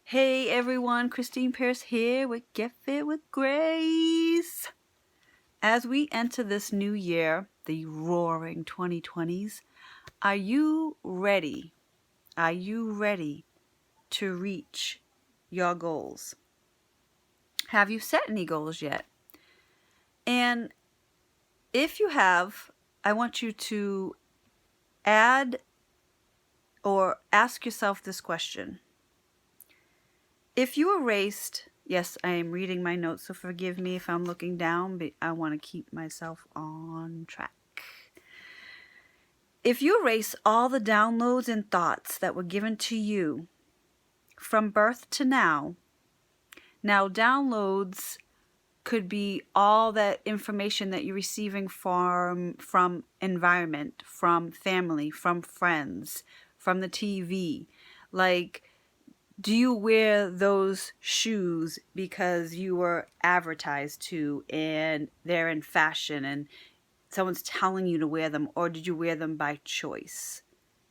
Hey everyone, Christine Pierce here with Get Fit with Grace. As we enter this new year, the roaring 2020s, are you ready? Are you ready to reach your goals? Have you set any goals yet? And if you have, I want you to add or ask yourself this question. If you erased, yes, I am reading my notes, so forgive me if I'm looking down, but I want to keep myself on track. If you erase all the downloads and thoughts that were given to you from birth to now downloads could be all that information that you're receiving from environment, from family, from friends, from the TV. Like, do you wear those shoes because you were advertised to and they're in fashion and someone's telling you to wear them? Or did you wear them by choice,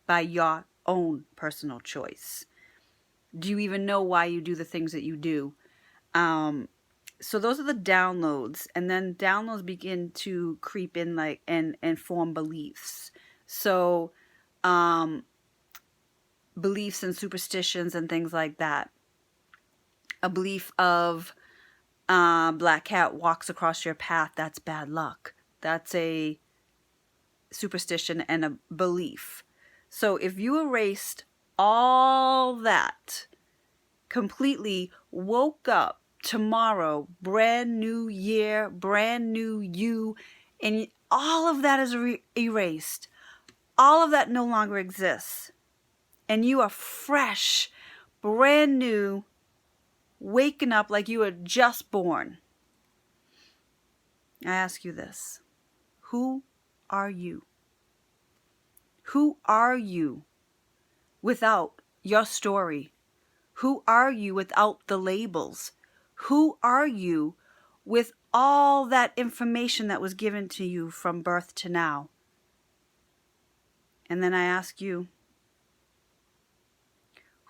by your own personal choice? Do you even know why you do the things that you do? So those are the downloads, and then downloads begin to creep in and form beliefs. So beliefs and superstitions and things like that. A belief of black cat walks across your path, that's bad luck. That's a superstition and a belief. So if you erased all that, completely woke up tomorrow, brand new year, brand new you, and all of that is erased. All of that no longer exists. And you are fresh, brand new, waking up like you were just born. I ask you this. Who are you? Who are you without your story? Who are you without the labels? Who are you with all that information that was given to you from birth to now? And then I ask you,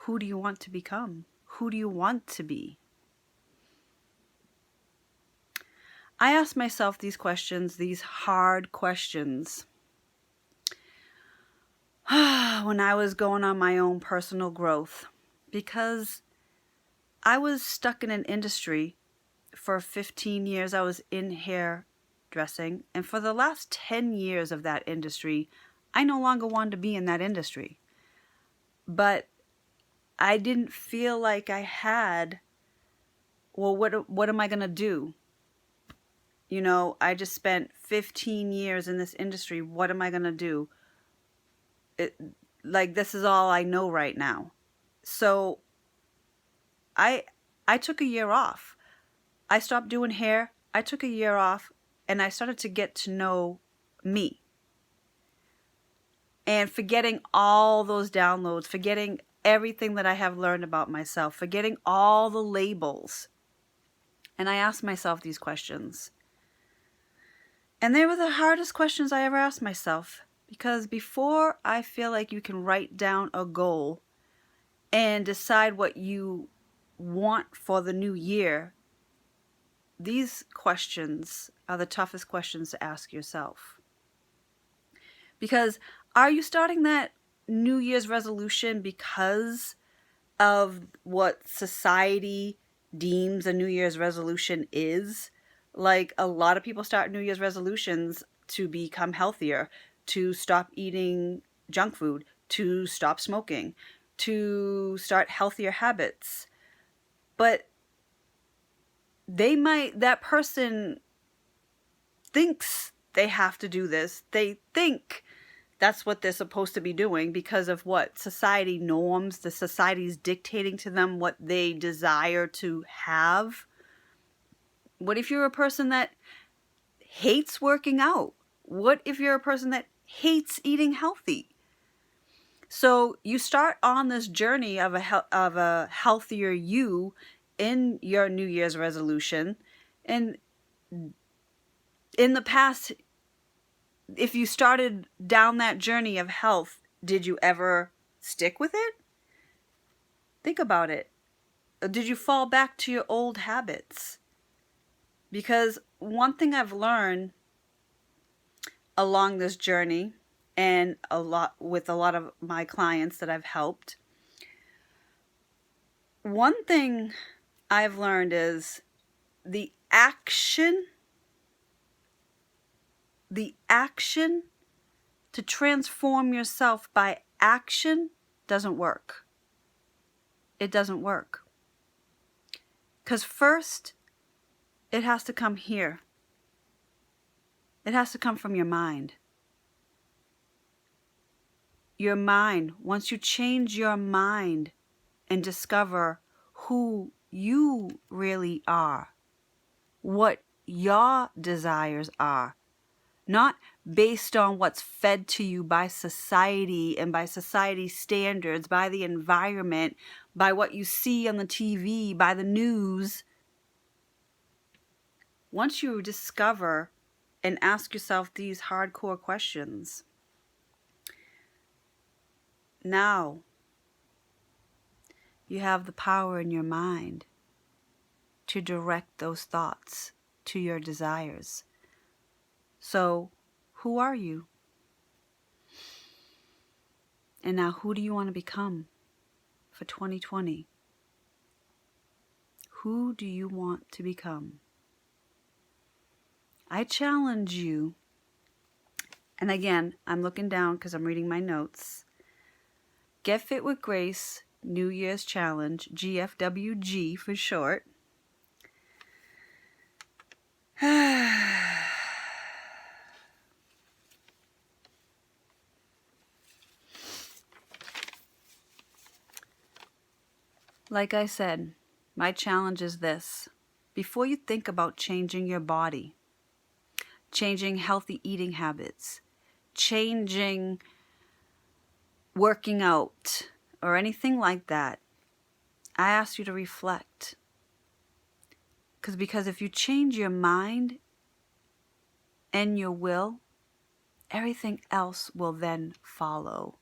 who do you want to become? Who do you want to be? I ask myself these questions, these hard questions, when I was going on my own personal growth, because I was stuck in an industry for 15 years. I was in hairdressing, and for the last 10 years of that industry, I no longer wanted to be in that industry. But I didn't feel like I had, well, what am I going to do? You know, I just spent 15 years in this industry. What am I going to do? This is all I know right now. So I took a year off. I stopped doing hair. I took a year off, and I started to get to know me. And forgetting all those downloads, forgetting everything that I have learned about myself, forgetting all the labels. And I asked myself these questions. And they were the hardest questions I ever asked myself. Because before I feel like you can write down a goal and decide what you want for the new year, these questions are the toughest questions to ask yourself. Because are you starting that New Year's resolution because of what society deems a New Year's resolution is? Like, a lot of people start New Year's resolutions to become healthier, to stop eating junk food, to stop smoking, to start healthier habits. But that person thinks they have to do this. They think that's what they're supposed to be doing because of what society norms, the society's dictating to them what they desire to have. What if you're a person that hates working out? What if you're a person that hates eating healthy? So you start on this journey of a healthier you in your New Year's resolution. And in the past, if you started down that journey of health, did you ever stick with it? Think about it. did you fall back to your old habits? Because one thing I've learned along this journey, and with a lot of my clients that I've helped, one thing I've learned is the action to transform yourself by action doesn't work. It doesn't work. Because first, it has to come here. It has to come from your mind. Your mind, once you change your mind and discover who you really are, what your desires are, not based on what's fed to you by society and by society standards, by the environment, by what you see on the TV, by the news. Once you discover and ask yourself these hardcore questions, now you have the power in your mind to direct those thoughts to your desires. So, who are you? And now, who do you want to become for 2020? Who do you want to become? I challenge you, and again, I'm looking down because I'm reading my notes. Get Fit with Grace New Year's Challenge, GFWG for short. Like I said, my challenge is this. Before you think about changing your body, changing healthy eating habits, changing working out, or anything like that, I ask you to reflect. Because if you change your mind and your will, everything else will then follow.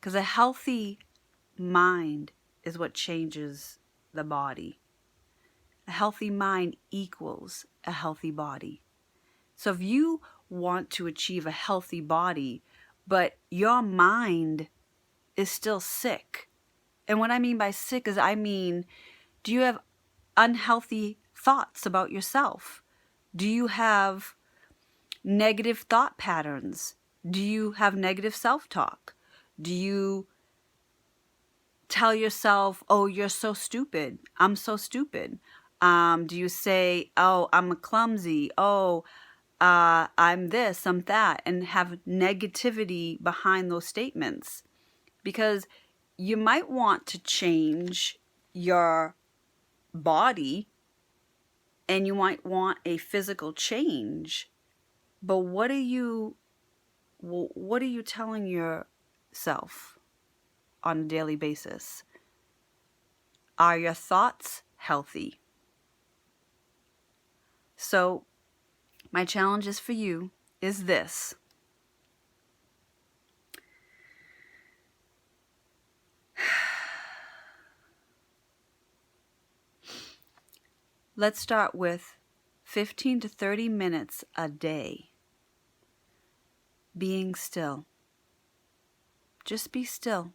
Because a healthy mind is what changes the body. A healthy mind equals a healthy body. So if you want to achieve a healthy body, but your mind is still sick, and what I mean by sick is do you have unhealthy thoughts about yourself? Do you have negative thought patterns? Do you have negative self-talk? Do you tell yourself, oh, you're so stupid, I'm so stupid? Do you say, oh, I'm a clumsy, oh, I'm this, I'm that, and have negativity behind those statements? Because you might want to change your body and you might want a physical change, but what are you telling yourself on a daily basis? Are your thoughts healthy? So my challenge is for you is this. Let's start with 15 to 30 minutes a day being still. Just be still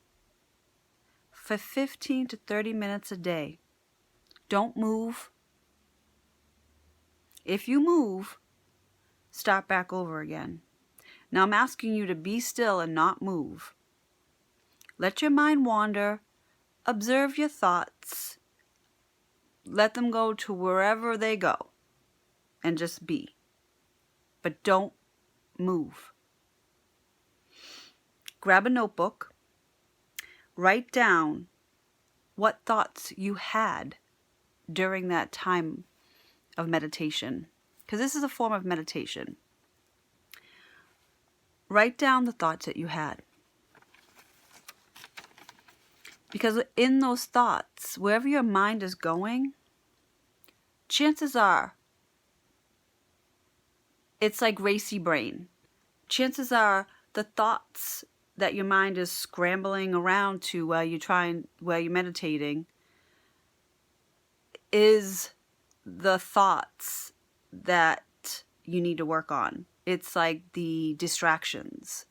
for 15 to 30 minutes a day. Don't move. If you move, start back over again. Now I'm asking you to be still and not move. Let your mind wander. Observe your thoughts. Let them go to wherever they go and just be. But don't move. Grab a notebook. Write down what thoughts you had during that time of meditation. Because this is a form of meditation. Write down the thoughts that you had. Because in those thoughts, wherever your mind is going, chances are, it's like racy brain. Chances are the thoughts that your mind is scrambling around to while you're meditating is the thoughts that you need to work on. It's like the distractions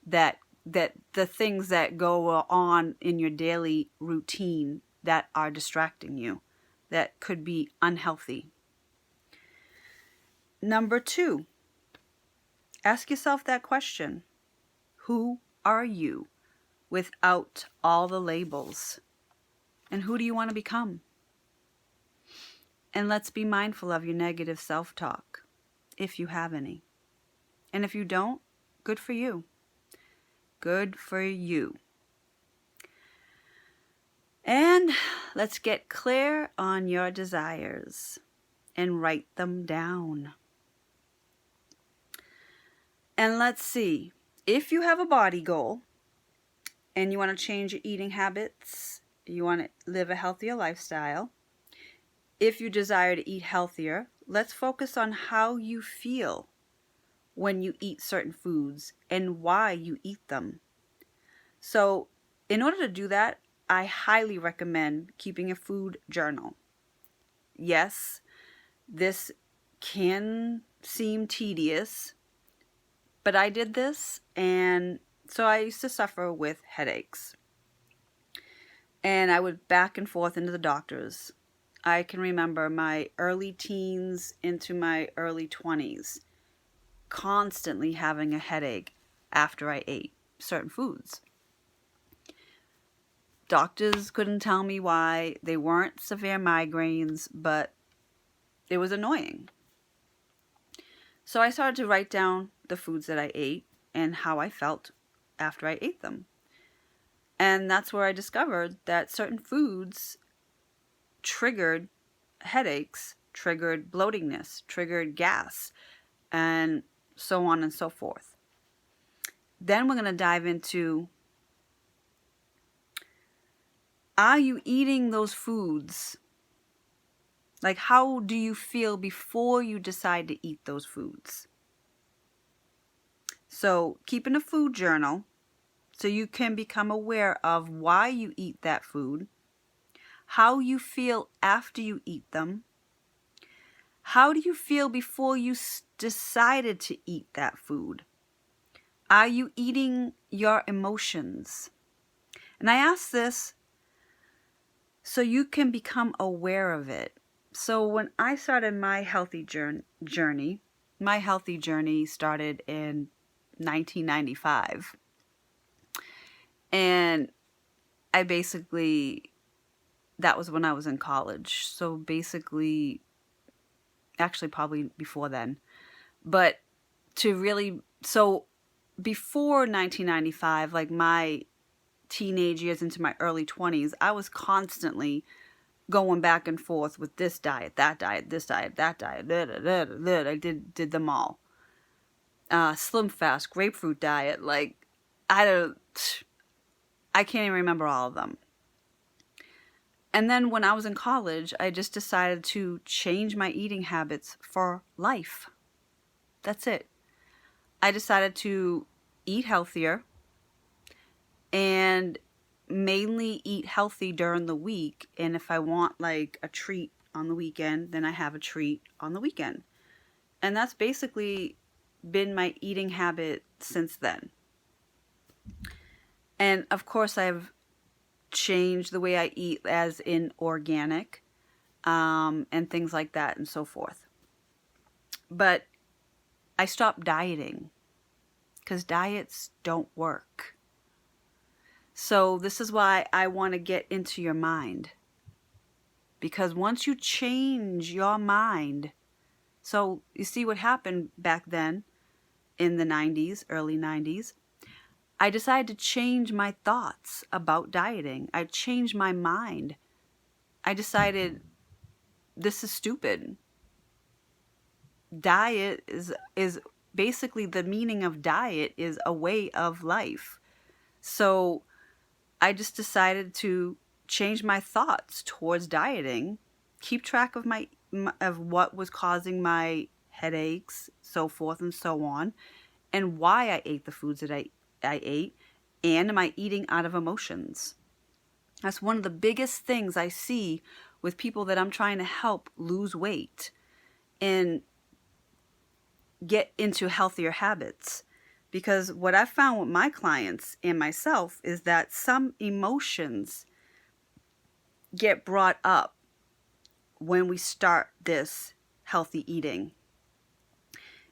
that the things that go on in your daily routine that are distracting you, that could be unhealthy. Number 2, ask yourself that question. Who are you without all the labels? And who do you want to become? And let's be mindful of your negative self-talk, if you have any. And if you don't, good for you. Good for you. And let's get clear on your desires and write them down. And let's see, if you have a body goal and you want to change your eating habits, you want to live a healthier lifestyle, if you desire to eat healthier, let's focus on how you feel when you eat certain foods and why you eat them. So in order to do that, I highly recommend keeping a food journal. Yes, this can seem tedious, but I did this, and so I used to suffer with headaches. And I would back and forth into the doctors. I can remember my early teens into my early 20s constantly having a headache after I ate certain foods. Doctors couldn't tell me why. They weren't severe migraines, but it was annoying. So I started to write down the foods that I ate and how I felt after I ate them. And that's where I discovered that certain foods triggered headaches, triggered bloatingness, triggered gas, and so on and so forth. Then we're going to dive into, are you eating those foods? Like, how do you feel before you decide to eat those foods? So keeping a food journal so you can become aware of why you eat that food, how you feel after you eat them, how do you feel before you decided to eat that food? Are you eating your emotions? And I ask this so you can become aware of it. So when I started my healthy journey, my healthy journey started in 1995. And I basically, that was when I was in college. So basically, actually probably before then. But to really, so before 1995, like my teenage years into my early 20s, I was constantly going back and forth with this diet, that diet, this diet, that diet. I did them all. Slim fast, grapefruit diet, like I can't even remember all of them. And then when I was in college, I just decided to change my eating habits for life. That's it. I decided to eat healthier and mainly eat healthy during the week. And if I want like a treat on the weekend, then I have a treat on the weekend. And that's basically been my eating habit since then. And of course, I've changed the way I eat, as in organic, and things like that and so forth. But I stopped dieting because diets don't work. So this is why I want to get into your mind. Because once you change your mind, so you see what happened back then in the 90s, early 90s, I decided to change my thoughts about dieting. I changed my mind. I decided this is stupid. Diet is basically, the meaning of diet is a way of life. So I just decided to change my thoughts towards dieting, keep track of of what was causing my headaches, so forth and so on, and why I ate the foods that I ate, and am I eating out of emotions? That's one of the biggest things I see with people that I'm trying to help lose weight and get into healthier habits. Because what I've found with my clients and myself is that some emotions get brought up when we start this healthy eating.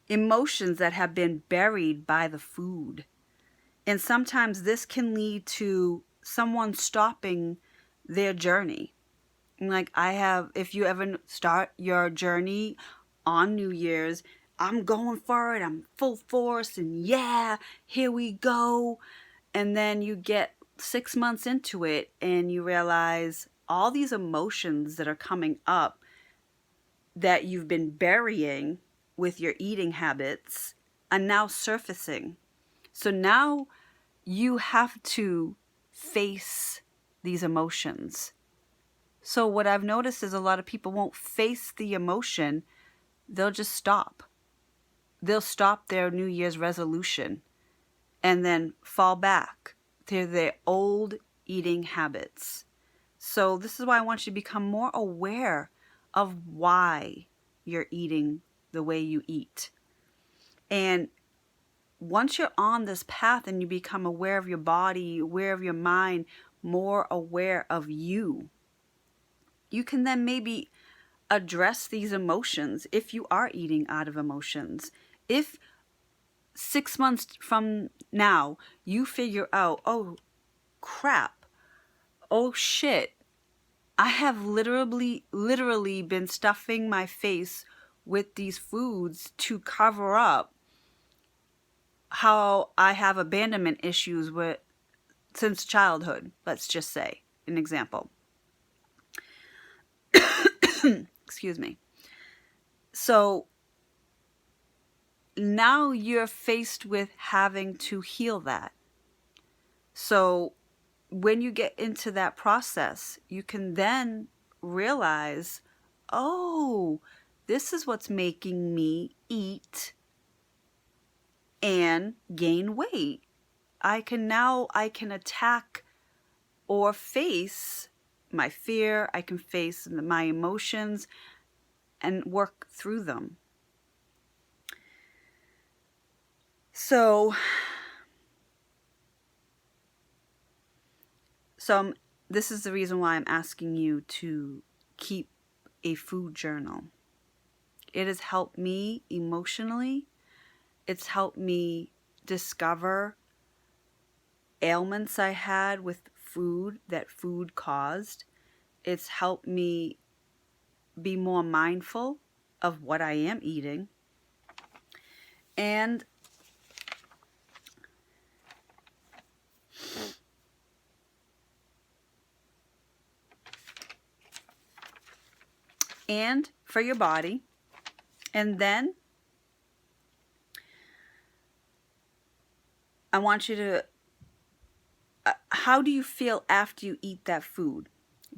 Emotions that have been buried by the food. And sometimes this can lead to someone stopping their journey. Like if you ever start your journey on New Year's, I'm going for it, I'm full force, and yeah, here we go. And then you get 6 months into it and you realize all these emotions that are coming up that you've been burying with your eating habits are now surfacing. So now you have to face these emotions. So what I've noticed is a lot of people won't face the emotion. They'll just stop. They'll stop their New Year's resolution and then fall back to their old eating habits. So this is why I want you to become more aware of why you're eating the way you eat. And once you're on this path and you become aware of your body, aware of your mind, more aware of you, you can then maybe address these emotions if you are eating out of emotions. If 6 months from now you figure out, oh crap, oh shit, I have literally been stuffing my face with these foods to cover up how I have abandonment issues with since childhood, let's just say, an example. Excuse me. So now you're faced with having to heal that. So when you get into that process, you can then realize, oh, this is what's making me eat and gain weight. I can attack or face my fear. I can face my emotions and work through them. So this is the reason why I'm asking you to keep a food journal. It has helped me emotionally. It's helped me discover ailments I had with food that food caused. It's helped me be more mindful of what I am eating. And for your body. And then I want you to, how do you feel after you eat that food?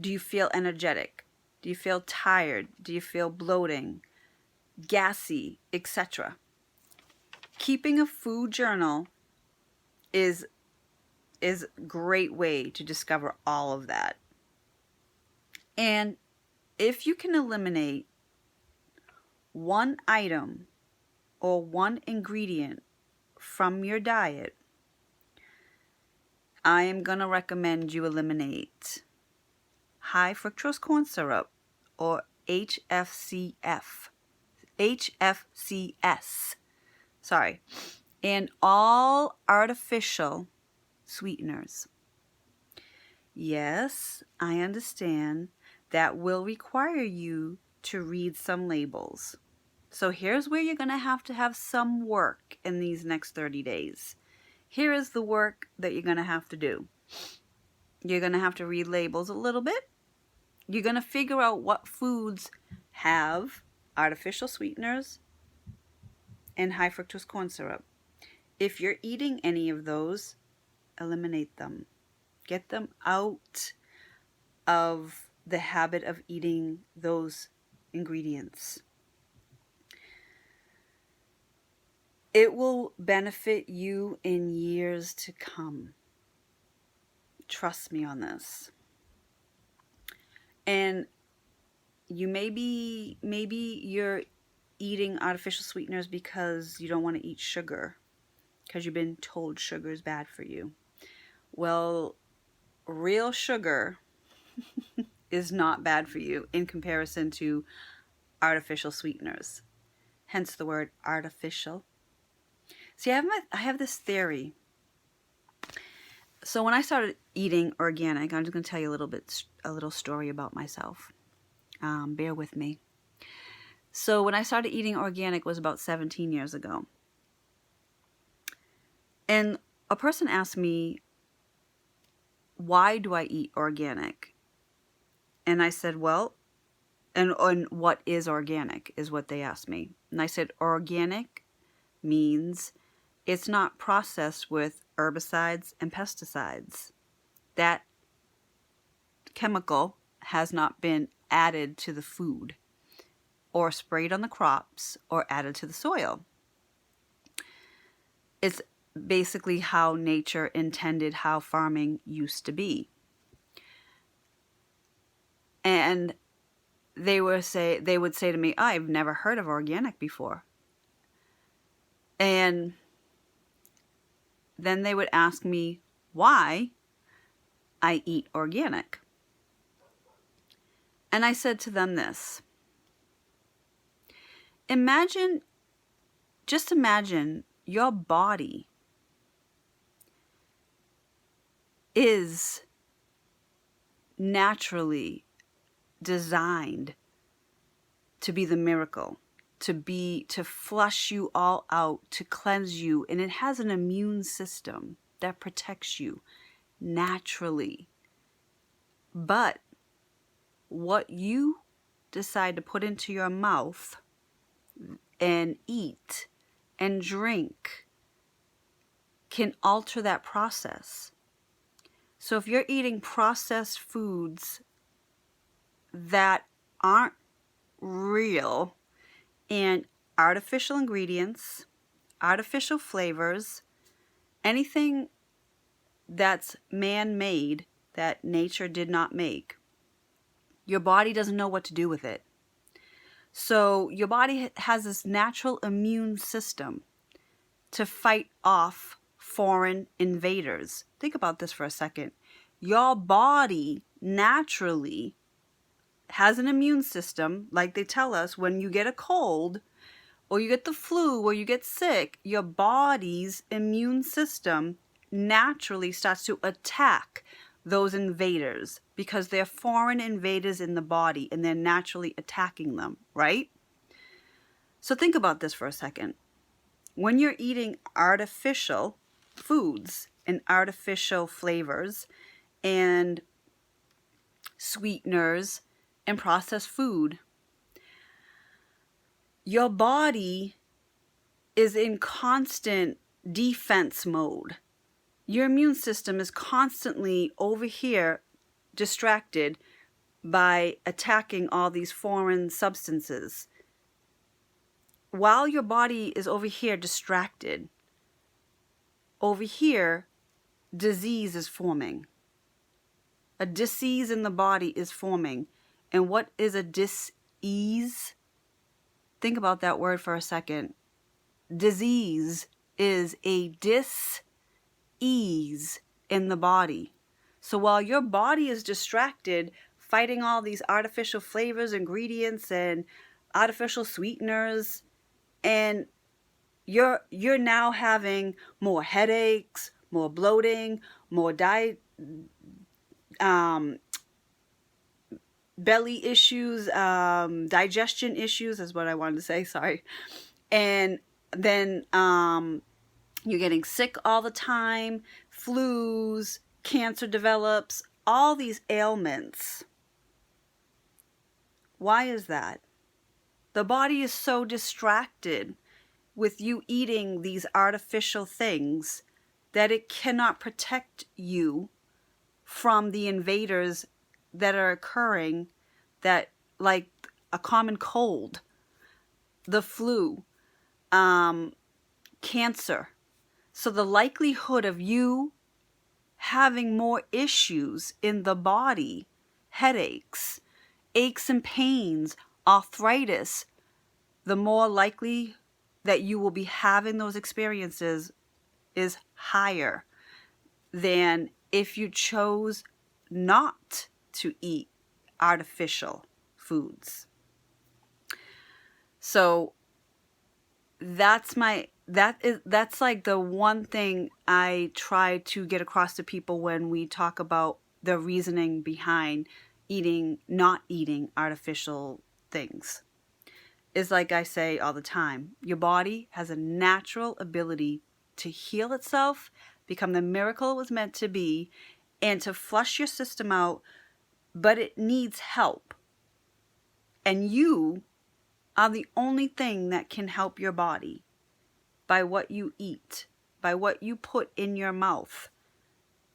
Do you feel energetic? Do you feel tired? Do you feel bloating, gassy, etc.? Keeping a food journal is a great way to discover all of that. And if you can eliminate one item or one ingredient from your diet, I am going to recommend you eliminate high fructose corn syrup, or HFCS, and all artificial sweeteners. Yes, I understand that will require you to read some labels. So here's where you're going to have some work in these next 30 days. Here is the work that you're going to have to do. You're going to have to read labels a little bit. You're going to figure out what foods have artificial sweeteners and high fructose corn syrup. If you're eating any of those, eliminate them. Get them out of the habit of eating those ingredients. It will benefit you in years to come. Trust me on this. And maybe you're eating artificial sweeteners because you don't want to eat sugar, because you've been told sugar is bad for you. Well, real sugar is not bad for you in comparison to artificial sweeteners. Hence the word artificial. See, I have this theory. So when I started eating organic, I'm just going to tell you a little story about myself. Bear with me. So when I started eating organic was about 17 years ago. And a person asked me, why do I eat organic? And I said, well, and what is organic is what they asked me. And I said, organic means it's not processed with herbicides and pesticides. That chemical has not been added to the food or sprayed on the crops or added to the soil. It's basically how nature intended how farming used to be. And they would say to me, I've never heard of organic before. And then they would ask me why I eat organic. And I said to them this. Just imagine your body is naturally designed to be the miracle, to flush you all out, to cleanse you, and it has an immune system that protects you naturally. But what you decide to put into your mouth and eat and drink can alter that process. So if you're eating processed foods that aren't real and artificial ingredients, artificial flavors, anything that's man-made that nature did not make, your body doesn't know what to do with it. So your body has this natural immune system to fight off foreign invaders. Think about this for a second. Your body naturally has an immune system, like they tell us when you get a cold or you get the flu or you get sick, your body's immune system naturally starts to attack those invaders because they're foreign invaders in the body and they're naturally attacking them, right? So think about this for a second. When you're eating artificial foods and artificial flavors and sweeteners and processed food, your body is in constant defense mode. Your immune system is constantly over here distracted by attacking all these foreign substances. While your body is over here distracted, over here, disease is forming. A disease in the body is forming. And what is a dis-ease? Think about that word for a second. Disease is a dis-ease in the body. So while your body is distracted, fighting all these artificial flavors, ingredients, and artificial sweeteners, and you're now having more headaches, more bloating, more belly issues, digestion issues is what I wanted to say, sorry. And then you're getting sick all the time, flus, cancer develops, all these ailments. Why is that? The body is so distracted with you eating these artificial things that it cannot protect you from the invaders that are occurring, that like a common cold, the flu, cancer. So the likelihood of you having more issues in the body, headaches, aches and pains, arthritis, the more likely that you will be having those experiences is higher than if you chose not to eat artificial foods. So that's like the one thing I try to get across to people when we talk about the reasoning behind not eating artificial things. Is like I say all the time, your body has a natural ability to heal itself, become the miracle it was meant to be, and to flush your system out, but it needs help. And you are the only thing that can help your body by what you eat, by what you put in your mouth.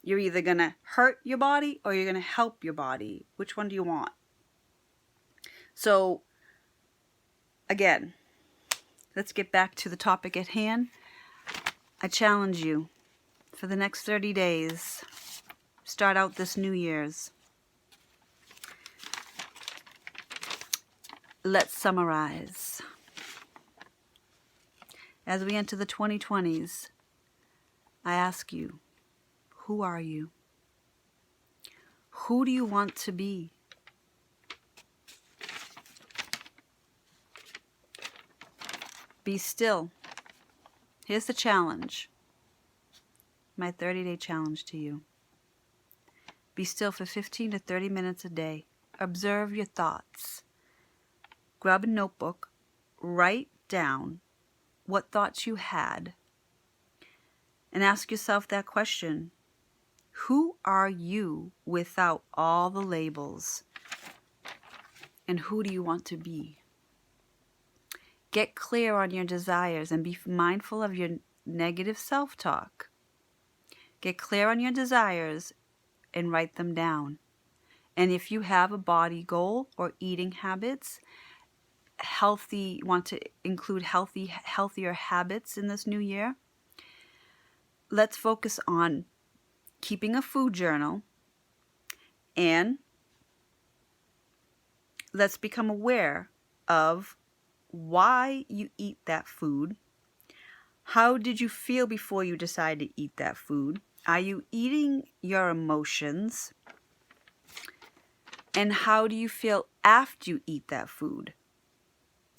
You're either going to hurt your body or you're going to help your body. Which one do you want? So, again, let's get back to the topic at hand. I challenge you for the next 30 days, start out this New Year's. Let's summarize. As we enter the 2020s, I ask you, who are you? Who do you want to be? Be still. Here's the challenge. My 30-day challenge to you. Be still for 15 to 30 minutes a day. Observe your thoughts. Grab a notebook. Write down what thoughts you had. And ask yourself that question. Who are you without all the labels? And who do you want to be? Get clear on your desires and be mindful of your negative self-talk. Get clear on your desires and write them down. And if you have a body goal or eating habits, want to include healthier habits in this new year, let's focus on keeping a food journal, and let's become aware of why you eat that food. How did you feel before you decided to eat that food? Are you eating your emotions? And how do you feel after you eat that food?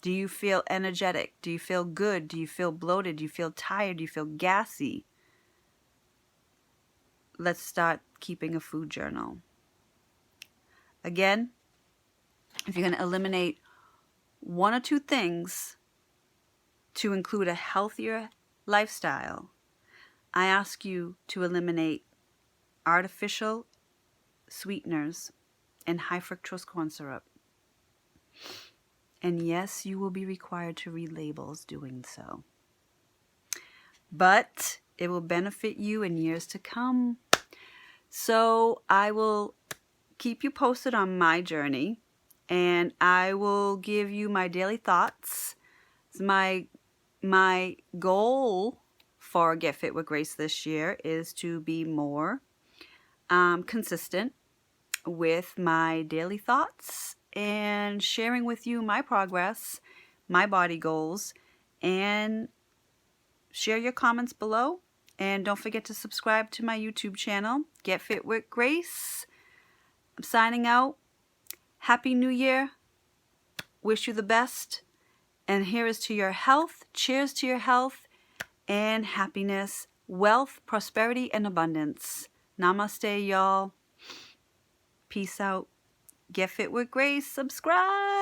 Do you feel energetic? Do you feel good? Do you feel bloated? Do you feel tired? Do you feel gassy? Let's start keeping a food journal. Again, if you're going to eliminate one or two things to include a healthier lifestyle, I ask you to eliminate artificial sweeteners and high fructose corn syrup. And yes, you will be required to read labels doing so. But it will benefit you in years to come. So I will keep you posted on my journey, and I will give you my daily thoughts. My goal for Get Fit with Grace this year is to be more consistent with my daily thoughts and sharing with you my progress, my body goals, and share your comments below. And don't forget to subscribe to my YouTube channel, Get Fit with Grace. I'm signing out. Happy New Year. Wish you the best. And here is to your health. Cheers to your health and happiness, wealth, prosperity, and abundance. Namaste, y'all. Peace out. Get Fit with Grace. Subscribe.